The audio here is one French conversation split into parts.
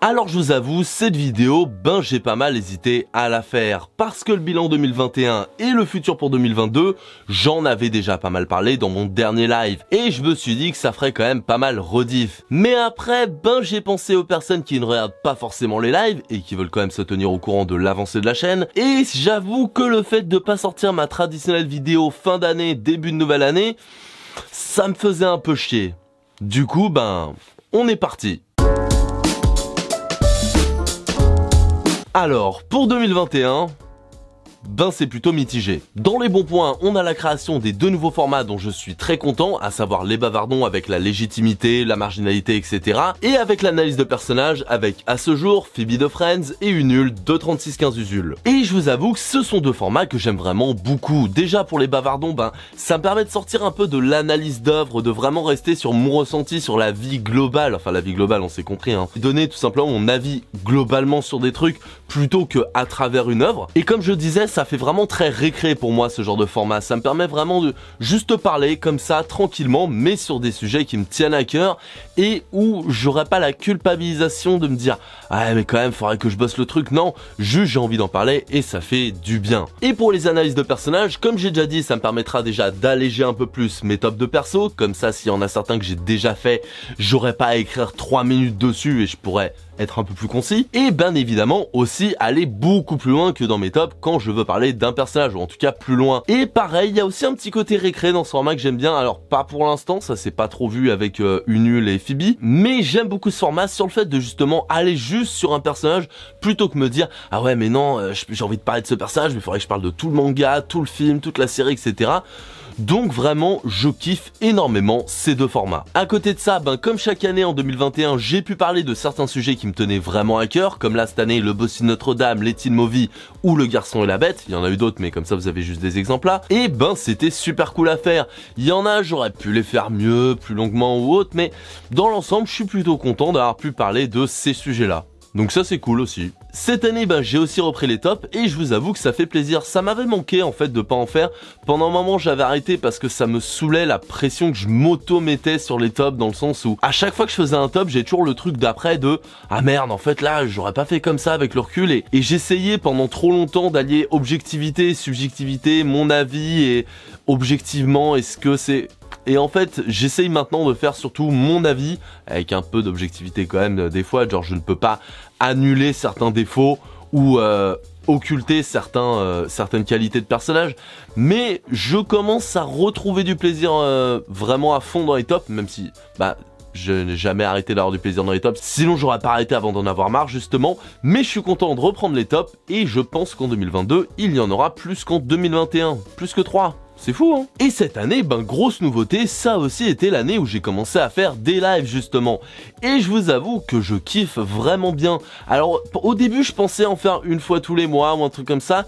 Alors je vous avoue, cette vidéo, j'ai pas mal hésité à la faire parce que le bilan 2021 et le futur pour 2022, j'en avais déjà pas mal parlé dans mon dernier live et je me suis dit que ça ferait quand même pas mal rediff. Mais après, j'ai pensé aux personnes qui ne regardent pas forcément les lives et qui veulent quand même se tenir au courant de l'avancée de la chaîne, et j'avoue que le fait de pas sortir ma traditionnelle vidéo fin d'année, début de nouvelle année, ça me faisait un peu chier. Du coup, on est parti. Alors, pour 2021, c'est plutôt mitigé. Dans les bons points, on a la création des deux nouveaux formats dont je suis très content, à savoir les bavardons avec la légitimité, la marginalité, etc. Et avec l'analyse de personnages avec, à ce jour, Phoebe de Friends et Unul de 3615 Usul. Et je vous avoue que ce sont deux formats que j'aime vraiment beaucoup. Déjà pour les bavardons, ça me permet de sortir un peu de l'analyse d'œuvre, de vraiment rester sur mon ressenti sur la vie globale, enfin la vie globale on s'est compris, donner tout simplement mon avis globalement sur des trucs plutôt que à travers une œuvre. Et comme je disais, ça fait vraiment très récré pour moi ce genre de format, ça me permet vraiment de juste parler comme ça tranquillement mais sur des sujets qui me tiennent à cœur et où j'aurais pas la culpabilisation de me dire ah mais quand même faudrait que je bosse le truc, non, juste j'ai envie d'en parler et ça fait du bien. Et pour les analyses de personnages, comme j'ai déjà dit, ça me permettra déjà d'alléger un peu plus mes tops de perso, comme ça s'il y en a certains que j'ai déjà fait, j'aurais pas à écrire 3 minutes dessus et je pourrais être un peu plus concis, et bien évidemment aussi aller beaucoup plus loin que dans mes tops quand je veux parler d'un personnage, ou en tout cas plus loin. Et pareil, il y a aussi un petit côté récré dans ce format que j'aime bien, alors pas pour l'instant, ça c'est pas trop vu avec Unul et Phoebe, mais j'aime beaucoup ce format sur le fait de justement aller juste sur un personnage, plutôt que me dire ah ouais mais non, j'ai envie de parler de ce personnage, mais il faudrait que je parle de tout le manga, tout le film, toute la série, etc. Donc vraiment, je kiffe énormément ces deux formats. À côté de ça, comme chaque année en 2021, j'ai pu parler de certains sujets qui me tenaient vraiment à cœur, comme là cette année, le Bossu de Notre-Dame, les Teen Movie ou le Garçon et la Bête. Il y en a eu d'autres, mais comme ça vous avez juste des exemples là. Et c'était super cool à faire. Il y en a, j'aurais pu les faire mieux, plus longuement ou autre, mais dans l'ensemble, je suis plutôt content d'avoir pu parler de ces sujets-là. Donc ça c'est cool aussi. Cette année j'ai aussi repris les tops et je vous avoue que ça fait plaisir. Ça m'avait manqué en fait de pas en faire. Pendant un moment j'avais arrêté parce que ça me saoulait la pression que je m'auto-mettais sur les tops, dans le sens où à chaque fois que je faisais un top j'ai toujours le truc d'après de ah merde en fait là j'aurais pas fait comme ça avec le recul, et j'essayais pendant trop longtemps d'allier objectivité, subjectivité, mon avis et objectivement est-ce que c'est... Et en fait, j'essaye maintenant de faire surtout mon avis, avec un peu d'objectivité quand même des fois, genre je ne peux pas annuler certains défauts ou occulter certaines qualités de personnage, mais je commence à retrouver du plaisir vraiment à fond dans les tops, même si je n'ai jamais arrêté d'avoir du plaisir dans les tops, sinon j'aurais pas arrêté avant d'en avoir marre justement, mais je suis content de reprendre les tops et je pense qu'en 2022, il y en aura plus qu'en 2021, plus que 3. C'est fou, hein? Et cette année, grosse nouveauté, ça a aussi été l'année où j'ai commencé à faire des lives, justement. Et je vous avoue que je kiffe vraiment bien. Alors, au début, je pensais en faire une fois tous les mois ou un truc comme ça.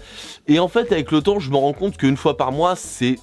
Et en fait, avec le temps, je me rends compte qu'une fois par mois, c'est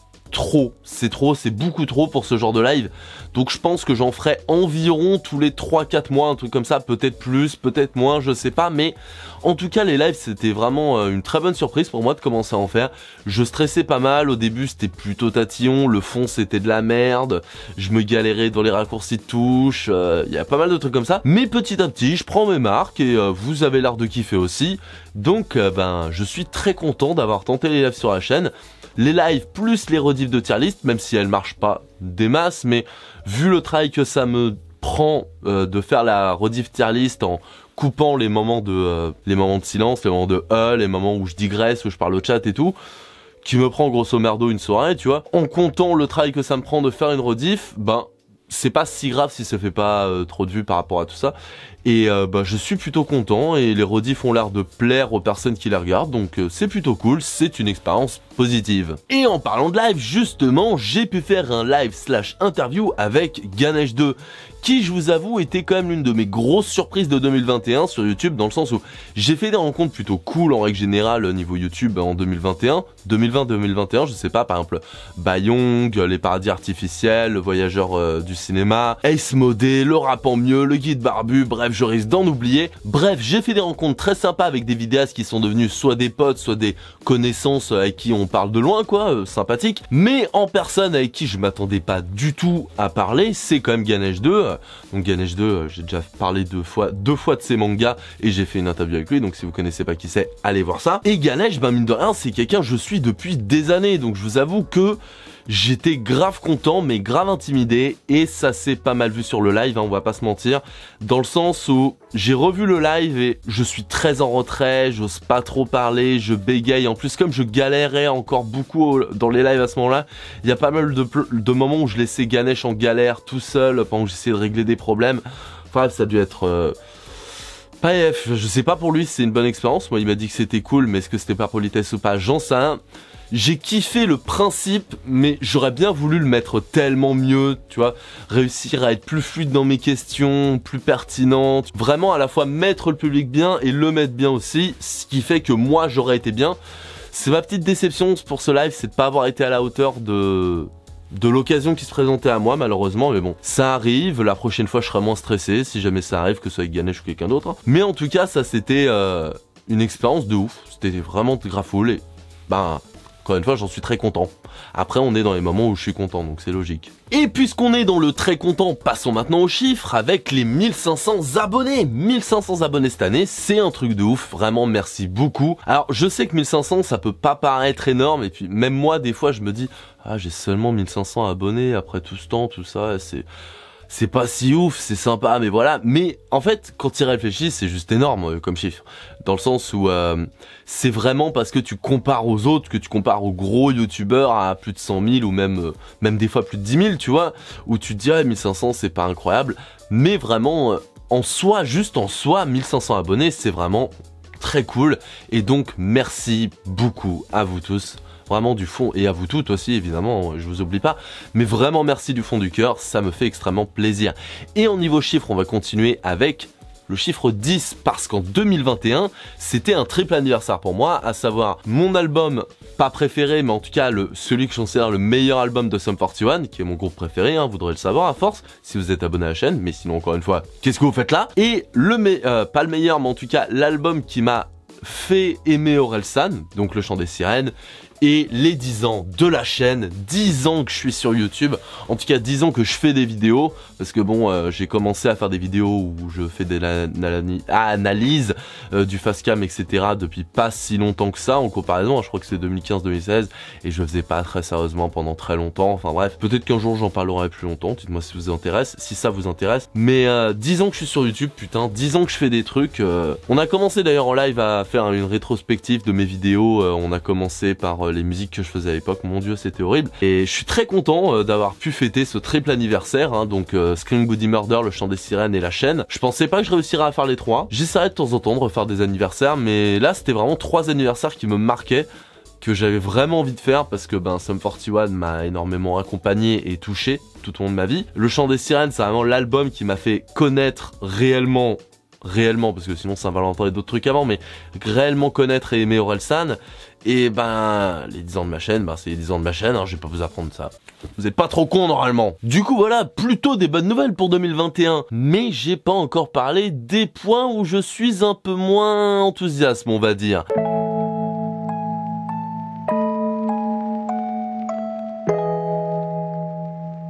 beaucoup trop pour ce genre de live. Donc je pense que j'en ferai environ tous les 3-4 mois, un truc comme ça, peut-être plus, peut-être moins, je sais pas, mais en tout cas les lives c'était vraiment une très bonne surprise pour moi de commencer à en faire. Je stressais pas mal, au début c'était plutôt tatillon, le fond c'était de la merde, je me galérais dans les raccourcis de touches, il y a pas mal de trucs comme ça, mais petit à petit je prends mes marques et vous avez l'air de kiffer aussi, donc je suis très content d'avoir tenté les lives sur la chaîne. Les lives plus les rediffs de tier list, même si elles marchent pas des masses, mais vu le travail que ça me prend de faire la rediff tier list en coupant les moments de silence, les moments de les moments où je digresse, où je parle au chat et tout, qui me prend grosso merdo une soirée, tu vois, en comptant le travail que ça me prend de faire une rediff, c'est pas si grave si ça fait pas trop de vues par rapport à tout ça. Et je suis plutôt content et les rediffs ont l'air de plaire aux personnes qui les regardent, donc c'est plutôt cool, c'est une expérience positive. Et en parlant de live, justement, j'ai pu faire un live / interview avec Ganesh 2, qui je vous avoue était quand même l'une de mes grosses surprises de 2021 sur YouTube, dans le sens où j'ai fait des rencontres plutôt cool en règle générale au niveau YouTube en 2020-2021, je sais pas, par exemple Bayong, les paradis artificiels, le voyageur du cinéma, Ace Modé, le rap en mieux, le guide barbu, bref je risque d'en oublier. Bref, j'ai fait des rencontres très sympas avec des vidéastes qui sont devenus soit des potes, soit des connaissances avec qui on parle de loin quoi, sympathique, mais en personne avec qui je m'attendais pas du tout à parler, c'est quand même Ganesh 2, Donc Ganesh 2, j'ai déjà parlé deux fois de ses mangas et j'ai fait une interview avec lui, donc si vous connaissez pas qui c'est, allez voir ça. Et Ganesh, ben mine de rien, c'est quelqu'un que je suis depuis des années, donc je vous avoue que j'étais grave content, mais grave intimidé, et ça s'est pas mal vu sur le live, hein, on va pas se mentir, dans le sens où j'ai revu le live et je suis très en retrait, j'ose pas trop parler, je bégaye, en plus comme je galérais encore beaucoup dans les lives à ce moment-là, il y a pas mal de moments où je laissais Ganesh en galère tout seul, pendant que j'essayais de régler des problèmes, enfin ça a dû être... je sais pas pour lui si c'est une bonne expérience, moi il m'a dit que c'était cool, mais est-ce que c'était par politesse ou pas, j'en sais rien. J'ai kiffé le principe, mais j'aurais bien voulu le mettre tellement mieux, tu vois, réussir à être plus fluide dans mes questions, plus pertinente, vraiment à la fois mettre le public bien et le mettre bien aussi, ce qui fait que moi j'aurais été bien. C'est ma petite déception pour ce live, c'est de pas avoir été à la hauteur de l'occasion qui se présentait à moi malheureusement, mais bon, ça arrive, la prochaine fois je serai moins stressé si jamais ça arrive, que ce soit avec Ganesh ou quelqu'un d'autre. Mais en tout cas, ça c'était une expérience de ouf, c'était vraiment grave cool et ben... Encore une fois, j'en suis très content. Après, on est dans les moments où je suis content, donc c'est logique. Et puisqu'on est dans le très content, passons maintenant aux chiffres avec les 1500 abonnés. 1500 abonnés cette année, c'est un truc de ouf. Vraiment, merci beaucoup. Alors, je sais que 1500, ça peut pas paraître énorme. Et puis, même moi, des fois, je me dis, ah, j'ai seulement 1500 abonnés après tout ce temps, tout ça, c'est pas si ouf, c'est sympa, mais voilà. Mais en fait, quand tu y réfléchis, c'est juste énorme comme chiffre. Dans le sens où c'est vraiment parce que tu compares aux autres, que tu compares aux gros youtubeurs à plus de 100 000 ou même des fois plus de 10 000, tu vois, où tu te dis, ah, 1500, c'est pas incroyable. Mais vraiment, en soi, juste en soi, 1500 abonnés, c'est vraiment très cool. Et donc, merci beaucoup à vous tous. Vraiment du fond, et à vous toutes aussi évidemment, je vous oublie pas, mais vraiment merci du fond du cœur, ça me fait extrêmement plaisir. Et en niveau chiffre, on va continuer avec le chiffre 10, parce qu'en 2021, c'était un triple anniversaire pour moi, à savoir mon album, pas préféré, mais en tout cas celui que je considère le meilleur album de Sum 41, qui est mon groupe préféré, hein, vous devrez le savoir à force, si vous êtes abonné à la chaîne, mais sinon encore une fois, qu'est-ce que vous faites là? Et pas le meilleur, mais en tout cas l'album qui m'a fait aimer Orelsan, donc le chant des sirènes, et les 10 ans de la chaîne, 10 ans que je suis sur YouTube, en tout cas 10 ans que je fais des vidéos, parce que bon, j'ai commencé à faire des vidéos où je fais des analyses du facecam, etc. depuis pas si longtemps que ça, en comparaison, je crois que c'est 2015-2016, et je faisais pas très sérieusement pendant très longtemps, enfin bref, peut-être qu'un jour j'en parlerai plus longtemps, dites-moi si vous intéresse, si ça vous intéresse, mais 10 ans que je suis sur YouTube, putain, 10 ans que je fais des trucs, on a commencé d'ailleurs en live à faire une rétrospective de mes vidéos, on a commencé par les musiques que je faisais à l'époque, mon dieu c'était horrible, et je suis très content d'avoir pu fêter ce triple anniversaire, hein, donc Screaming Bloody Murder, le chant des sirènes et la chaîne. Je pensais pas que je réussirais à faire les trois, j'essaierais de temps en temps de refaire des anniversaires, mais là c'était vraiment 3 anniversaires qui me marquaient, que j'avais vraiment envie de faire, parce que Sum 41 m'a énormément accompagné et touché tout au long de ma vie. Le chant des sirènes, c'est vraiment l'album qui m'a fait connaître réellement, parce que sinon Saint-Valentin et d'autres trucs avant, mais réellement connaître et aimer Orelsan. Et les 10 ans de ma chaîne, c'est les 10 ans de ma chaîne, hein, je vais pas vous apprendre ça. Vous êtes pas trop cons normalement. Du coup voilà, plutôt des bonnes nouvelles pour 2021. Mais j'ai pas encore parlé des points où je suis un peu moins enthousiaste, on va dire.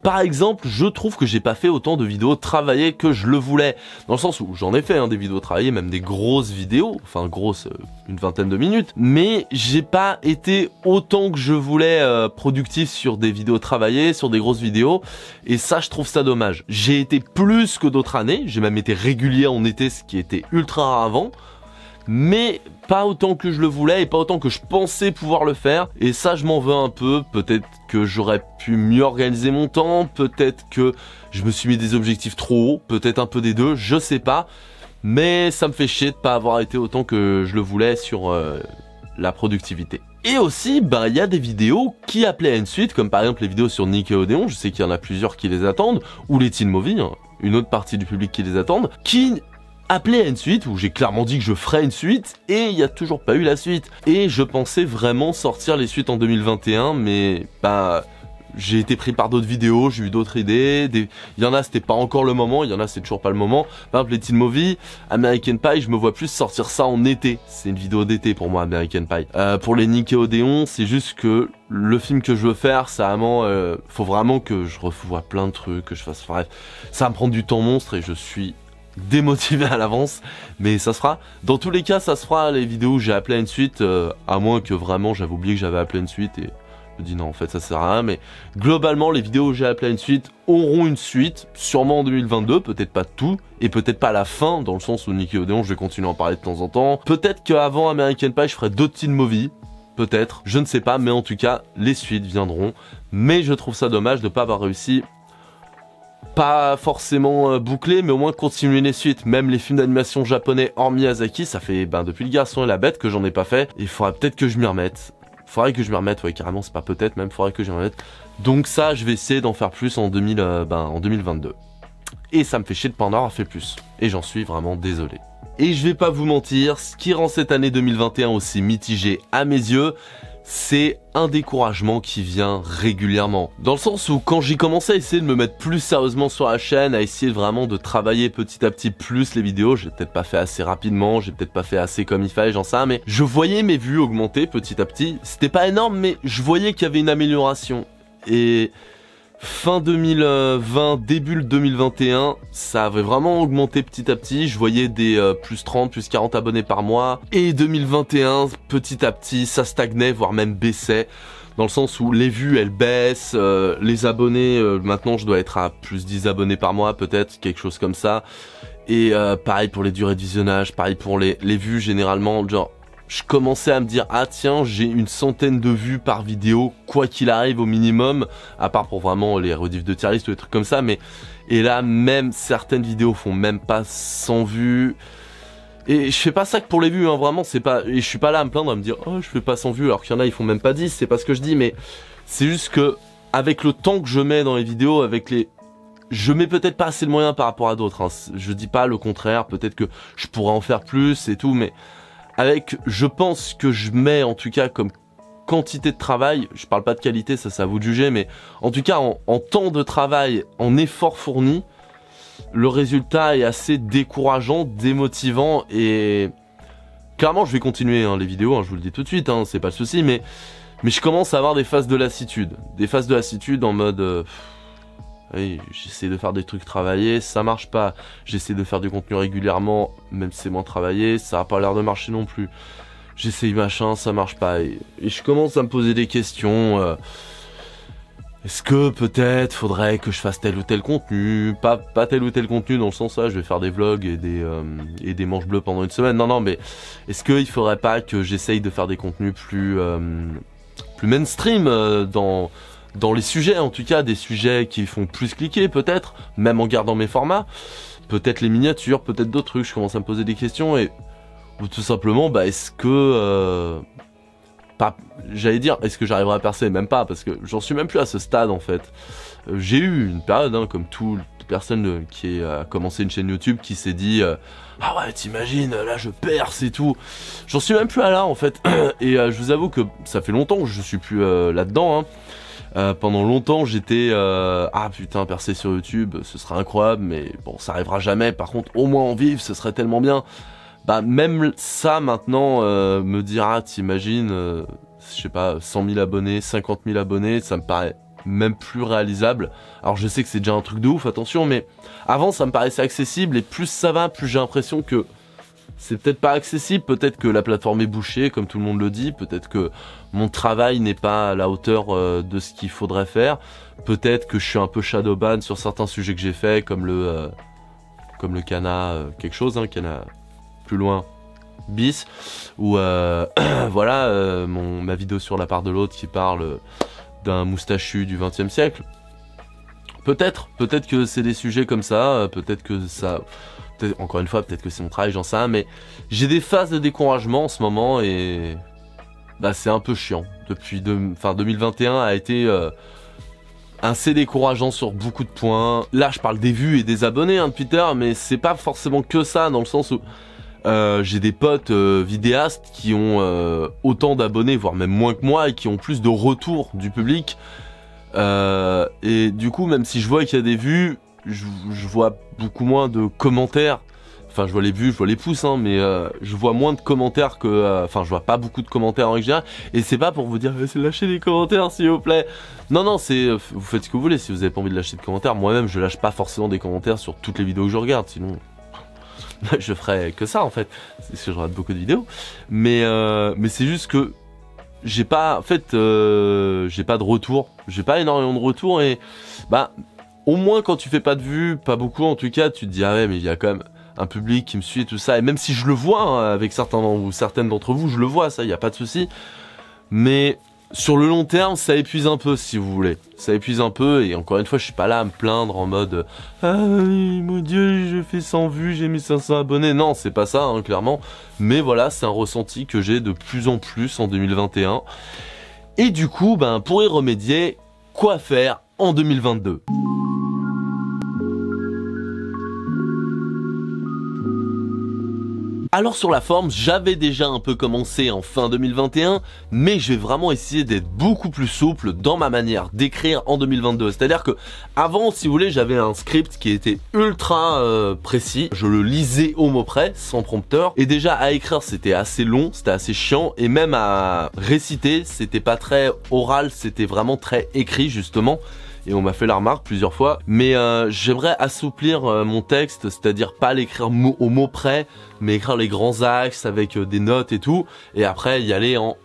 Par exemple, je trouve que j'ai pas fait autant de vidéos travaillées que je le voulais. Dans le sens où j'en ai fait des vidéos travaillées, même des grosses vidéos, enfin grosses, une vingtaine de minutes, mais j'ai pas été autant que je voulais productif sur des vidéos travaillées, sur des grosses vidéos, et ça je trouve ça dommage. J'ai été plus que d'autres années, j'ai même été régulier en été, ce qui était ultra rare avant, mais pas autant que je le voulais et pas autant que je pensais pouvoir le faire, et ça je m'en veux un peu. Peut-être que j'aurais pu mieux organiser mon temps, peut-être que je me suis mis des objectifs trop hauts, peut-être un peu des deux, je sais pas, mais ça me fait chier de pas avoir été autant que je le voulais sur la productivité. Et aussi, il y a des vidéos qui appelaient à une suite, comme par exemple les vidéos sur Nickelodeon, je sais qu'il y en a plusieurs qui les attendent, ou les Teen Movie, hein, une autre partie du public qui les attendent, qui appelé à une suite, où j'ai clairement dit que je ferais une suite, et il n'y a toujours pas eu la suite. Et je pensais vraiment sortir les suites en 2021, mais j'ai été pris par d'autres vidéos, j'ai eu d'autres idées, il y en a c'était pas encore le moment, il y en a c'est toujours pas le moment. Par exemple les Teen Movie, American Pie, je me vois plus sortir ça en été, c'est une vidéo d'été pour moi American Pie. Pour les Nickelodeon, c'est juste que le film que je veux faire, ça vraiment, faut vraiment que je revoie plein de trucs, que je fasse, bref, ça va me prendre du temps monstre et je suis démotivé à l'avance, mais ça se fera. Dans tous les cas, ça se fera les vidéos où j'ai appelé à une suite, à moins que vraiment j'avais oublié que j'avais appelé à une suite et je me dis non, en fait ça sert à rien, mais globalement les vidéos où j'ai appelé à une suite auront une suite, sûrement en 2022, peut-être pas tout, et peut-être pas à la fin, dans le sens où Nickelodeon, je vais continuer à en parler de temps en temps. Peut-être qu'avant American Pie, je ferai d'autres teen movies, peut-être, je ne sais pas, mais en tout cas, les suites viendront. Mais je trouve ça dommage de ne pas avoir réussi, pas forcément boucler, mais au moins continuer les suites. Même les films d'animation japonais hors Miyazaki, ça fait depuis Le Garçon et la Bête que j'en ai pas fait. Il faudrait peut-être que je m'y remette. Faudrait que je m'y remette, ouais, carrément, c'est pas peut-être, même, faudrait que je m'y remette. Donc ça, je vais essayer d'en faire plus en 2022. Et ça me fait chier de pas en avoir fait plus. Et j'en suis vraiment désolé. Et je vais pas vous mentir, ce qui rend cette année 2021 aussi mitigée à mes yeux, c'est un découragement qui vient régulièrement. Dans le sens où quand j'ai commencé à essayer de me mettre plus sérieusement sur la chaîne, à essayer vraiment de travailler petit à petit plus les vidéos, j'ai peut-être pas fait assez rapidement, j'ai peut-être pas fait assez comme il fallait, j'en sais rien, mais je voyais mes vues augmenter petit à petit. C'était pas énorme, mais je voyais qu'il y avait une amélioration. Et fin 2020, début 2021, ça avait vraiment augmenté petit à petit. Je voyais des plus 30, plus 40 abonnés par mois. Et 2021, petit à petit, ça stagnait, voire même baissait. Dans le sens où les vues, elles baissent. Les abonnés, maintenant, je dois être à plus 10 abonnés par mois, peut-être, quelque chose comme ça. Et pareil pour les durées de visionnage, pareil pour les vues, généralement, genre... Je commençais à me dire, ah tiens, j'ai une centaine de vues par vidéo, quoi qu'il arrive au minimum, à part pour vraiment les rediffs de tier list ou des trucs comme ça, mais... Et là, même certaines vidéos font même pas 100 vues. Et je fais pas ça que pour les vues, hein, vraiment, c'est pas... Et je suis pas là à me plaindre, à me dire, oh, je fais pas 100 vues, alors qu'il y en a, ils font même pas 10, c'est pas ce que je dis, mais... C'est juste que, avec le temps que je mets dans les vidéos, avec les... Je mets peut-être pas assez de moyens par rapport à d'autres, hein. Je dis pas le contraire, peut-être que je pourrais en faire plus et tout, mais... Avec, je pense que je mets en tout cas comme quantité de travail, je parle pas de qualité, ça c'est à vous de juger, mais en tout cas en temps de travail, en effort fourni, le résultat est assez décourageant, démotivant et clairement je vais continuer les vidéos, je vous le dis tout de suite, c'est pas le souci, mais je commence à avoir des phases de lassitude, en mode... Oui, j'essaie de faire des trucs travaillés, ça marche pas. J'essaie de faire du contenu régulièrement, même si c'est moins travaillé, ça a pas l'air de marcher non plus. J'essaie machin, ça marche pas. Et je commence à me poser des questions. Est-ce que peut-être faudrait que je fasse tel ou tel contenu, pas tel ou tel contenu dans le sens là, je vais faire des vlogs et des manches bleues pendant une semaine. Non, mais est-ce qu'il faudrait pas que j'essaye de faire des contenus plus mainstream dans les sujets, en tout cas, des sujets qui font plus cliquer, peut-être, même en gardant mes formats, peut-être les miniatures, peut-être d'autres trucs, je commence à me poser des questions, ou tout simplement, est-ce que, j'allais dire, est-ce que j'arriverai à percer, même pas, parce que j'en suis même plus à ce stade, en fait. J'ai eu une période, comme toute personne qui a commencé une chaîne YouTube, qui s'est dit, ah ouais, t'imagines, là je perce et tout. J'en suis même plus à là, en fait, et je vous avoue que ça fait longtemps que je suis plus là-dedans, pendant longtemps j'étais ah putain, percer sur YouTube ce serait incroyable, mais bon ça arrivera jamais, par contre au moins en vivre ce serait tellement bien. Même ça maintenant, me dire ah t'imagines, je sais pas, 100 000 abonnés, 50 000 abonnés, ça me paraît même plus réalisable. Alors je sais que c'est déjà un truc de ouf, attention, mais avant ça me paraissait accessible, et plus ça va, plus j'ai l'impression que c'est peut-être pas accessible, peut-être que la plateforme est bouchée, comme tout le monde le dit, peut-être que mon travail n'est pas à la hauteur de ce qu'il faudrait faire, peut-être que je suis un peu shadowban sur certains sujets que j'ai fait, comme le Cana, quelque chose, Cana plus loin, bis, ou voilà, ma vidéo sur la part de l'autre qui parle d'un moustachu du XXe siècle. Peut-être que c'est des sujets comme ça, peut-être que ça... Encore une fois, peut-être que c'est mon travail, j'en sais rien, mais j'ai des phases de découragement en ce moment et c'est un peu chiant. Depuis 2021 a été assez décourageant sur beaucoup de points. Là, je parle des vues et des abonnés de Twitter, mais c'est pas forcément que ça, dans le sens où j'ai des potes vidéastes qui ont autant d'abonnés, voire même moins que moi, et qui ont plus de retours du public. Et du coup, même si je vois qu'il y a des vues, je vois beaucoup moins de commentaires. Enfin, je vois les vues, je vois les pouces, hein, mais je vois moins de commentaires que... Enfin, je vois pas beaucoup de commentaires en règle générale. Et c'est pas pour vous dire, lâchez des commentaires, s'il vous plaît. Non, non, c'est... vous faites ce que vous voulez, si vous avez pas envie de lâcher de commentaires. Moi-même, je lâche pas forcément des commentaires sur toutes les vidéos que je regarde, sinon... je ferais que ça, en fait. C'est parce que je regarde beaucoup de vidéos. Mais c'est juste que... j'ai pas... En fait, j'ai pas de retour. J'ai pas énormément de retours et... Bah, au moins, quand tu fais pas de vues, pas beaucoup en tout cas, tu te dis, ah ouais, mais il y a quand même... un public qui me suit et tout ça, et même si je le vois hein, avec certains ou certaines d'entre vous, je le vois, ça, il n'y a pas de souci, mais sur le long terme, ça épuise un peu, si vous voulez, ça épuise un peu, et encore une fois, je suis pas là à me plaindre en mode ah mon dieu, je fais 100 vues, j'ai mis 500 abonnés, non, c'est pas ça, hein, clairement, mais voilà, c'est un ressenti que j'ai de plus en plus en 2021, et du coup, ben, pour y remédier, quoi faire en 2022 ? Alors sur la forme, j'avais déjà un peu commencé en fin 2021, mais je vais vraiment essayer d'être beaucoup plus souple dans ma manière d'écrire en 2022. C'est-à-dire que avant, si vous voulez, j'avais un script qui était ultra précis. Je le lisais au mot près, sans prompteur. Et déjà à écrire, c'était assez long, c'était assez chiant. Et même à réciter, c'était pas très oral, c'était vraiment très écrit justement. Et on m'a fait la remarque plusieurs fois, mais j'aimerais assouplir mon texte, c'est-à-dire pas l'écrire au mot près, mais écrire les grands axes avec des notes et tout, et après y aller en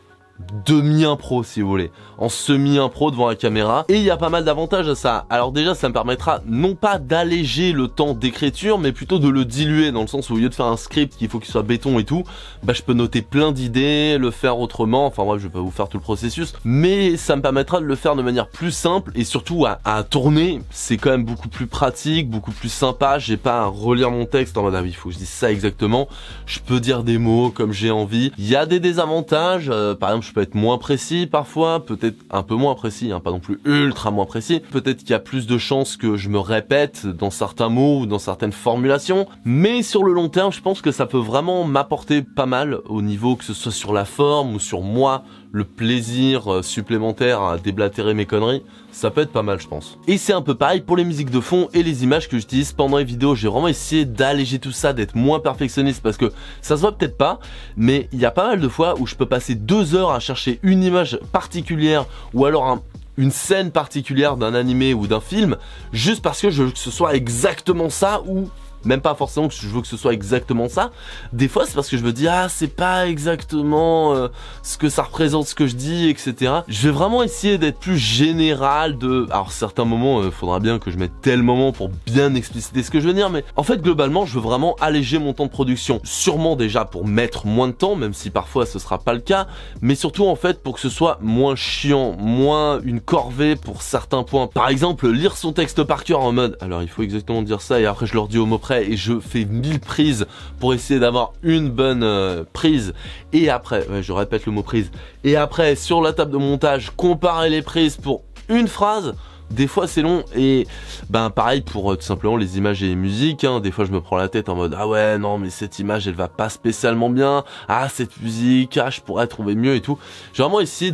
demi-impro si vous voulez, en semi-impro devant la caméra, et il y a pas mal d'avantages à ça. Alors déjà ça me permettra non pas d'alléger le temps d'écriture, mais plutôt de le diluer, dans le sens où au lieu de faire un script qu'il faut qu'il soit béton et tout, bah je peux noter plein d'idées, le faire autrement, enfin bref je vais pas vous faire tout le processus, mais ça me permettra de le faire de manière plus simple, et surtout à tourner, c'est quand même beaucoup plus pratique, beaucoup plus sympa, j'ai pas à relire mon texte en mode ah oui il faut que je dise ça exactement, je peux dire des mots comme j'ai envie. Il y a des désavantages, par exemple je peux être moins précis parfois, peut-être un peu moins précis, hein, pas non plus ultra moins précis. Peut-être qu'il y a plus de chances que je me répète dans certains mots ou dans certaines formulations. Mais sur le long terme, je pense que ça peut vraiment m'apporter pas mal au niveau que ce soit sur la forme ou sur moi, le plaisir supplémentaire à déblatérer mes conneries. Ça peut être pas mal je pense. Et c'est un peu pareil pour les musiques de fond et les images que j'utilise pendant les vidéos. J'ai vraiment essayé d'alléger tout ça, d'être moins perfectionniste parce que ça se voit peut-être pas, mais il y a pas mal de fois où je peux passer 2 heures à chercher une image particulière ou alors une scène particulière d'un animé ou d'un film juste parce que je veux que ce soit exactement ça ou... même pas forcément que je veux que ce soit exactement ça. Des fois, c'est parce que je me dis, ah, c'est pas exactement ce que ça représente, ce que je dis, etc. Je vais vraiment essayer d'être plus général de... Alors, certains moments, faudra bien que je mette tel moment pour bien expliciter ce que je veux dire, mais en fait, globalement, je veux vraiment alléger mon temps de production. Sûrement déjà pour mettre moins de temps, même si parfois ce sera pas le cas, mais surtout, en fait, pour que ce soit moins chiant, moins une corvée pour certains points. Par exemple, lire son texte par cœur en mode, alors il faut exactement dire ça, et après je leur dis au mot près, et je fais 1000 prises pour essayer d'avoir une bonne prise, et après, ouais, je répète le mot prise, et après sur la table de montage, comparer les prises pour une phrase, des fois c'est long, et ben pareil pour tout simplement les images et les musiques, hein. Des fois je me prends la tête en mode ah ouais non mais cette image elle va pas spécialement bien, ah cette musique, ah je pourrais trouver mieux et tout. J'ai vraiment essayé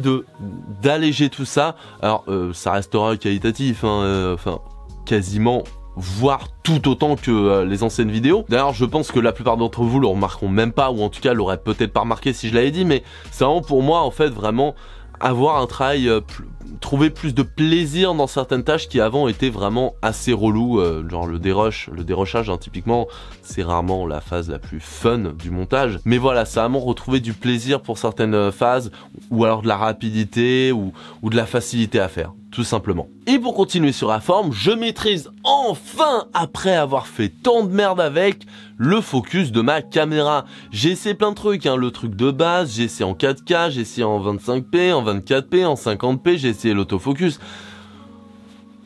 d'alléger tout ça, alors ça restera qualitatif, hein, enfin quasiment, voire tout autant que les anciennes vidéos. D'ailleurs je pense que la plupart d'entre vous le remarqueront même pas, ou en tout cas l'auraient peut-être pas remarqué si je l'avais dit, mais c'est vraiment pour moi en fait vraiment avoir un travail, trouver plus de plaisir dans certaines tâches qui avant étaient vraiment assez relou, genre le dérochage hein, typiquement c'est rarement la phase la plus fun du montage, mais voilà, ça a vraiment retrouvé du plaisir pour certaines phases, ou alors de la rapidité ou de la facilité à faire, tout simplement. Et pour continuer sur la forme, je maîtrise enfin, après avoir fait tant de merde avec, le focus de ma caméra. J'ai essayé plein de trucs, hein, le truc de base, j'ai essayé en 4K, j'ai essayé en 25p, en 24p, en 50p, j'ai essayé l'autofocus.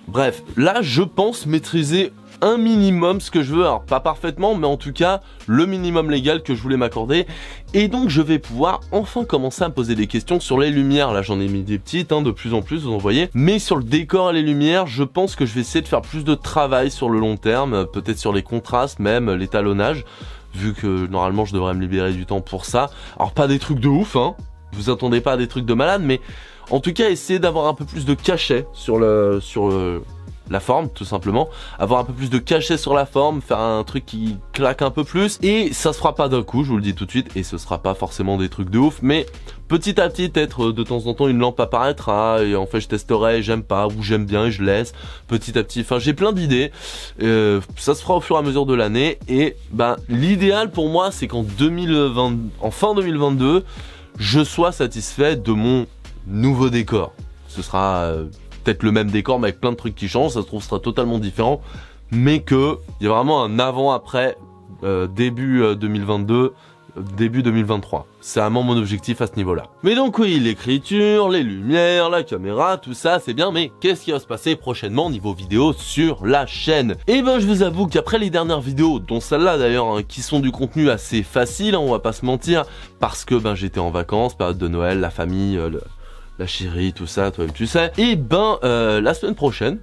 Bref, là je pense maîtriser un minimum ce que je veux, alors pas parfaitement, mais en tout cas le minimum légal que je voulais m'accorder, et donc je vais pouvoir enfin commencer à me poser des questions sur les lumières. Là j'en ai mis des petites, hein, de plus en plus vous en voyez, mais sur le décor et les lumières, je pense que je vais essayer de faire plus de travail sur le long terme, peut-être sur les contrastes, même l'étalonnage, vu que normalement je devrais me libérer du temps pour ça. Alors pas des trucs de ouf, hein, vous attendez pas à des trucs de malade, mais en tout cas, essayez d'avoir un peu plus de cachet sur la forme, tout simplement. Avoir un peu plus de cachet sur la forme, faire un truc qui claque un peu plus. Et ça se fera pas d'un coup, je vous le dis tout de suite, et ce sera pas forcément des trucs de ouf, mais petit à petit, peut-être de temps en temps, une lampe apparaîtra, et en fait, je testerai, j'aime pas, ou j'aime bien, et je laisse, petit à petit. Enfin, j'ai plein d'idées, ça se fera au fur et à mesure de l'année, et ben, l'idéal pour moi, c'est qu'en fin 2022, je sois satisfait de mon nouveau décor. Ce sera peut-être le même décor mais avec plein de trucs qui changent, ça se trouve ce sera totalement différent, mais que il y a vraiment un avant-après début 2022, début 2023. C'est vraiment mon objectif à ce niveau-là. Mais donc oui, l'écriture, les lumières, la caméra, tout ça c'est bien, mais qu'est-ce qui va se passer prochainement niveau vidéo sur la chaîne? Et ben je vous avoue qu'après les dernières vidéos, dont celle-là d'ailleurs, hein, qui sont du contenu assez facile, hein, on va pas se mentir, parce que ben j'étais en vacances, période de Noël, la famille, la chérie, tout ça, toi-même tu sais. Et ben la semaine prochaine,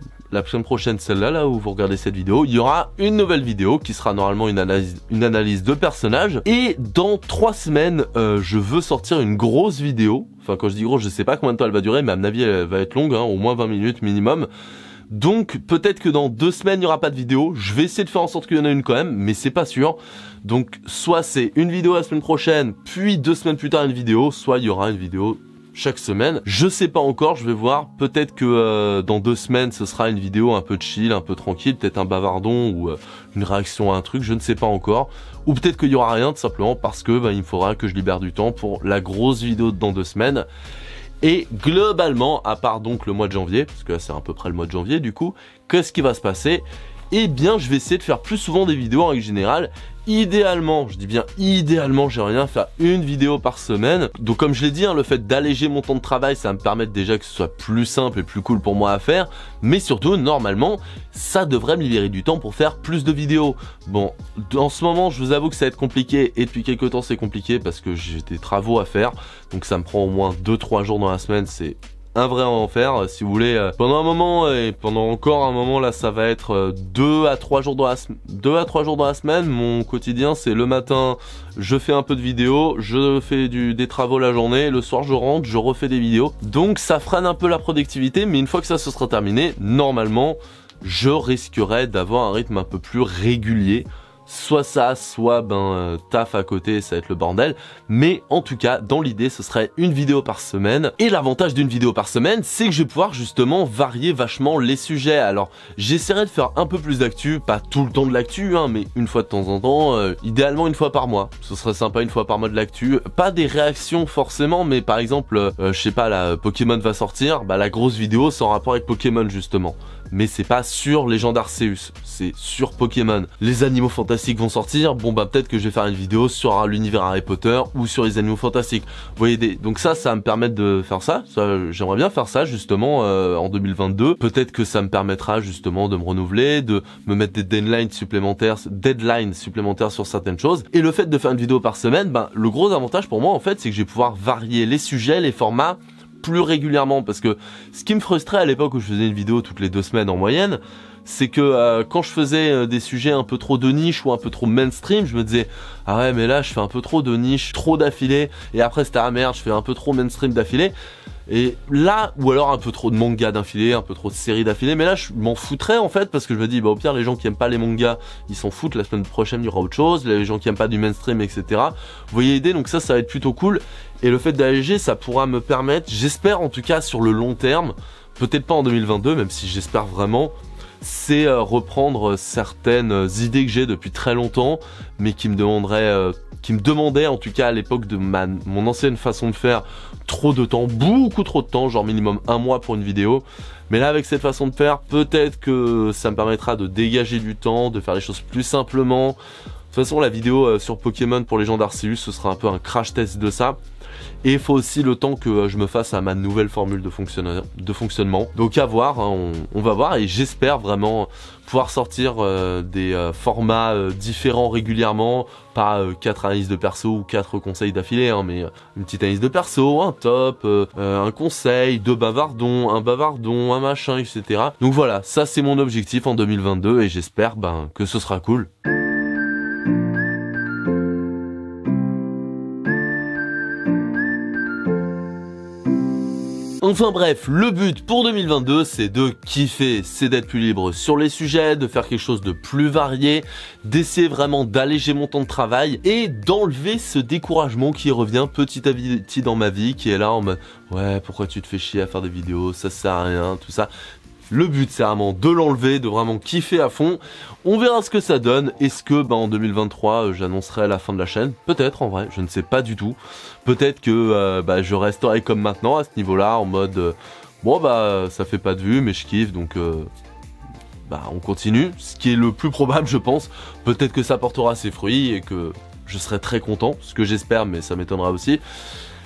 celle-là, là où vous regardez cette vidéo, il y aura une nouvelle vidéo qui sera normalement une analyse de personnages. Et dans 3 semaines, je veux sortir une grosse vidéo. Enfin, quand je dis grosse, je sais pas combien de temps elle va durer, mais à mon avis, elle va être longue, hein, au moins 20 minutes minimum. Donc peut-être que dans 2 semaines, il n'y aura pas de vidéo. Je vais essayer de faire en sorte qu'il y en ait une quand même, mais c'est pas sûr. Donc soit c'est une vidéo la semaine prochaine, puis 2 semaines plus tard une vidéo, soit il y aura une vidéo chaque semaine. Je sais pas encore, je vais voir. Peut-être que dans 2 semaines, ce sera une vidéo un peu chill, un peu tranquille, peut-être un bavardon ou une réaction à un truc, je ne sais pas encore. Ou peut-être qu'il y aura rien, tout simplement parce que il me faudra que je libère du temps pour la grosse vidéo dans 2 semaines. Et globalement, à part donc le mois de janvier, parce que là c'est à peu près le mois de janvier du coup, qu'est-ce qui va se passer? Eh bien, je vais essayer de faire plus souvent des vidéos en règle générale. Idéalement, je dis bien idéalement, j'aimerais bien faire une vidéo par semaine. Donc comme je l'ai dit, hein, le fait d'alléger mon temps de travail, ça va me permettre déjà que ce soit plus simple et plus cool pour moi à faire. Mais surtout, normalement, ça devrait me libérer du temps pour faire plus de vidéos. Bon, en ce moment, je vous avoue que ça va être compliqué. Et depuis quelques temps, c'est compliqué parce que j'ai des travaux à faire. Donc ça me prend au moins 2-3 jours dans la semaine, c'est un vrai enfer, si vous voulez. Pendant un moment et pendant encore un moment là, ça va être 2 à 3 jours dans la semaine. Mon quotidien, c'est le matin, je fais un peu de vidéos, je fais des travaux la journée, le soir je rentre, je refais des vidéos. Donc ça freine un peu la productivité, mais une fois que ça se sera terminé, normalement, je risquerais d'avoir un rythme un peu plus régulier. Soit ça, soit taf à côté, ça va être le bordel. Mais en tout cas, dans l'idée, ce serait une vidéo par semaine. Et l'avantage d'une vidéo par semaine, c'est que je vais pouvoir justement varier vachement les sujets. Alors, j'essaierai de faire un peu plus d'actu, pas tout le temps de l'actu, hein, mais une fois de temps en temps, idéalement une fois par mois. Ce serait sympa une fois par mois de l'actu. Pas des réactions forcément, mais par exemple, je sais pas, là, Pokémon va sortir, la grosse vidéo c'est en rapport avec Pokémon justement. Mais c'est pas sur Légende Arceus, c'est sur Pokémon. Les animaux fantastiques vont sortir, peut-être que je vais faire une vidéo sur l'univers Harry Potter ou sur les animaux fantastiques. Vous voyez, donc ça va me permettre de faire ça. J'aimerais bien faire ça justement en 2022. Peut-être que ça me permettra justement de me renouveler, de me mettre des deadlines supplémentaires sur certaines choses. Et le fait de faire une vidéo par semaine, le gros avantage pour moi en fait, c'est que je vais pouvoir varier les sujets, les formats, plus régulièrement, parce que ce qui me frustrait à l'époque où je faisais une vidéo toutes les 2 semaines en moyenne, c'est que quand je faisais des sujets un peu trop de niche ou un peu trop mainstream, je me disais ah ouais mais là je fais un peu trop de niche, trop d'affilée, et après c'était ah merde je fais un peu trop mainstream d'affilée, et là ou alors un peu trop de manga d'affilée, un peu trop de séries d'affilée, mais là je m'en foutrais en fait parce que je me dis au pire les gens qui aiment pas les mangas ils s'en foutent, la semaine prochaine il y aura autre chose, les gens qui aiment pas du mainstream etc. Vous voyez l'idée, donc ça va être plutôt cool, et le fait d'alléger ça pourra me permettre, j'espère en tout cas sur le long terme, peut-être pas en 2022 même si j'espère vraiment, c'est reprendre certaines idées que j'ai depuis très longtemps, mais qui me demandaient en tout cas à l'époque de mon ancienne façon de faire trop de temps, beaucoup trop de temps, genre minimum 1 mois pour une vidéo. Mais là avec cette façon de faire, peut-être que ça me permettra de dégager du temps, de faire les choses plus simplement. De toute façon la vidéo sur Pokémon pour Légende Arceus, ce sera un peu un crash test de ça. Et il faut aussi le temps que je me fasse à ma nouvelle formule de fonctionnement. Donc à voir, hein, on va voir, et j'espère vraiment pouvoir sortir des formats différents régulièrement, pas 4 analyses de perso ou 4 conseils d'affilée, hein, mais une petite analyse de perso, un top, un conseil, 2 bavardons, un machin, etc. Donc voilà, ça c'est mon objectif en 2022 et j'espère que ce sera cool. Enfin bref, le but pour 2022, c'est de kiffer, c'est d'être plus libre sur les sujets, de faire quelque chose de plus varié, d'essayer vraiment d'alléger mon temps de travail et d'enlever ce découragement qui revient petit à petit dans ma vie, qui est là en mode ouais, pourquoi tu te fais chier à faire des vidéos, ça sert à rien, tout ça. Le but, c'est vraiment de l'enlever, de vraiment kiffer à fond. On verra ce que ça donne. Est-ce que en 2023, j'annoncerai la fin de la chaîne? Peut-être, en vrai, je ne sais pas du tout. Peut-être que je resterai comme maintenant à ce niveau-là, en mode ça fait pas de vues, mais je kiffe, donc on continue. Ce qui est le plus probable, je pense. Peut-être que ça portera ses fruits et que je serai très content, ce que j'espère, mais ça m'étonnera aussi.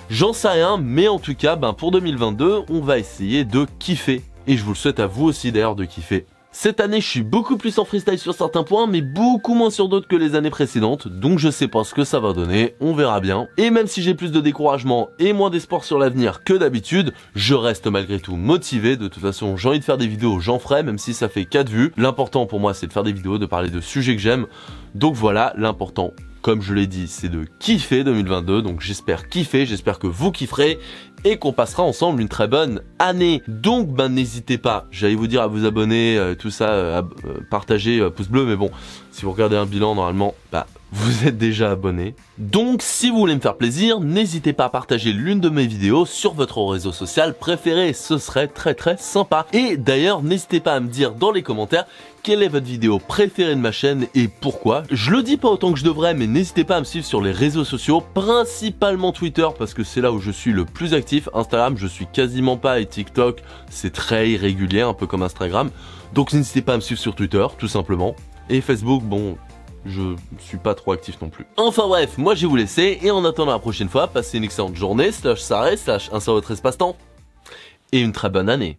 J'en sais rien, mais en tout cas, pour 2022, on va essayer de kiffer. Et je vous le souhaite à vous aussi d'ailleurs de kiffer. Cette année, je suis beaucoup plus en freestyle sur certains points, mais beaucoup moins sur d'autres que les années précédentes, donc je sais pas ce que ça va donner, on verra bien. Et même si j'ai plus de découragement et moins d'espoir sur l'avenir que d'habitude, je reste malgré tout motivé. De toute façon, j'ai envie de faire des vidéos, j'en ferai, même si ça fait 4 vues. L'important pour moi, c'est de faire des vidéos, de parler de sujets que j'aime. Donc voilà, l'important, comme je l'ai dit, c'est de kiffer 2022, donc j'espère kiffer, j'espère que vous kifferez et qu'on passera ensemble une très bonne année. Donc n'hésitez pas, j'allais vous dire à vous abonner, tout ça, partager, pouce bleu, mais bon, si vous regardez un bilan, normalement, vous êtes déjà abonné. Donc si vous voulez me faire plaisir, n'hésitez pas à partager l'une de mes vidéos sur votre réseau social préféré, ce serait très sympa. Et d'ailleurs, n'hésitez pas à me dire dans les commentaires quelle est votre vidéo préférée de ma chaîne et pourquoi. Je le dis pas autant que je devrais, mais n'hésitez pas à me suivre sur les réseaux sociaux, principalement Twitter parce que c'est là où je suis le plus actif. Instagram, je suis quasiment pas, et TikTok, c'est très irrégulier, un peu comme Instagram. Donc n'hésitez pas à me suivre sur Twitter, tout simplement. Et Facebook, je suis pas trop actif non plus. Enfin bref, moi je vais vous laisser et en attendant la prochaine fois, passez une excellente journée, /soirée, un sur votre espace-temps et une très bonne année.